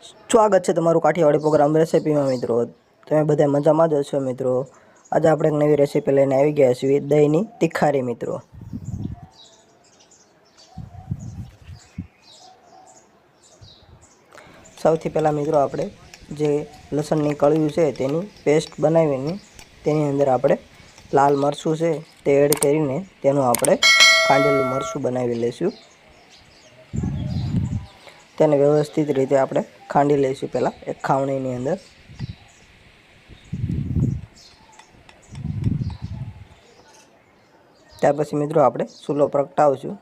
સ્વાગત છે તમારું કાઠિયાવાડી પ્રોગ્રામ રેસિપીમાં મિત્રો। તમે બધા મજામાં જ હશો મિત્રો। આજે આપણે એક નવી રેસિપી લઈને આવી ગયા છીએ, દહીંની તિખારી મિત્રો। સૌથી પહેલાં મિત્રો આપણે જે લસણની કળિયું છે તેની પેસ્ટ બનાવીને તેની અંદર આપણે લાલ મરચું છે તે એડ કરીને તેનું આપણે કાંદેલું મરચું બનાવી લઈશું। તેને વ્યવસ્થિત રીતે આપણે ખાંડી લઈશું પહેલાં એક ખાવણીની અંદર। ત્યાર પછી મિત્રો આપણે ચૂલો પ્રગટાવશું।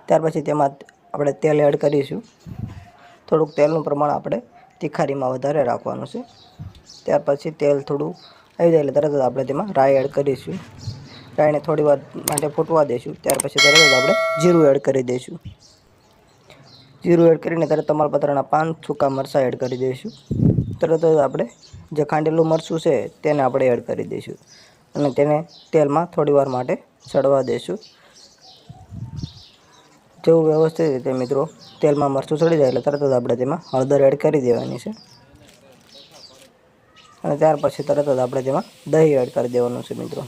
ત્યાર પછી તેમાં આપણે તેલ એડ કરીશું। થોડુંક તેલનું પ્રમાણ આપણે તિખારીમાં વધારે રાખવાનું છે। ત્યાર પછી તેલ થોડું આવી જાય એટલે તરત જ આપણે તેમાં રાઈ એડ કરીશું। રાઈને થોડી વાર માટે ફૂટવા દઈશું। ત્યાર પછી તરત જ આપણે જીરું એડ કરી દઈશું। જીરું એડ કરીને તરત તમાલપત્રના પાન, સૂકા મરચાં એડ કરી દઈશું। તરત જ આપણે જે ખાંડેલું મરચું છે તેને આપણે એડ કરી દઈશું અને તેને તેલમાં થોડી વાર માટે ચડવા દઈશું। જેવું વ્યવસ્થિત રીતે મિત્રો તેલમાં મરચું ચડી જાય એટલે તરત જ આપણે તેમાં હળદર એડ કરી દેવાની છે અને ત્યાર પછી તરત જ આપણે તેમાં દહીં એડ કરી દેવાનું છે મિત્રો।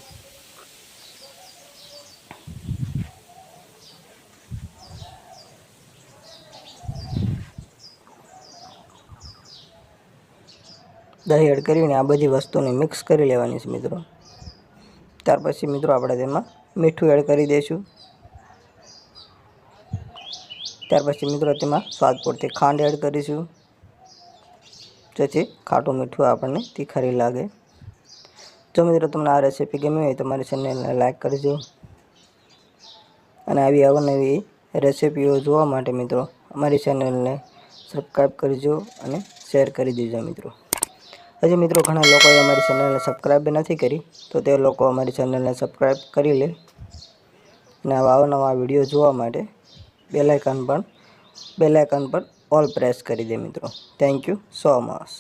દહીં એડ કરીને આ બધી વસ્તુને મિક્સ કરી લેવાની છે મિત્રો। ત્યાર પછી મિત્રો આપણે તેમાં મીઠું એડ કરી દઈશું। ત્યાર પછી મિત્રો તેમાં સ્વાદ પૂરતી ખાંડ એડ કરીશું, જેથી ખાટું મીઠું આપણને તિખારી લાગે। જો મિત્રો તમને આ રેસીપી ગમી હોય તો મારી ચેનલને લાઈક કરજો અને આવી અવનવી રેસીપીઓ જોવા માટે મિત્રો અમારી ચેનલને સબસ્ક્રાઈબ કરજો અને શેર કરી દેજો મિત્રો। હજી મિત્રો ઘણા લોકોએ અમારી ચેનલને સબસ્ક્રાઈબ નથી કરી, તો તે લોકો અમારી ચેનલને સબસ્ક્રાઈબ કરી લે અને આવા અવનવા વિડીયો જોવા માટે બેલ આઇકન પર ઓલ પ્રેસ કરી દે મિત્રો। Thank you so much.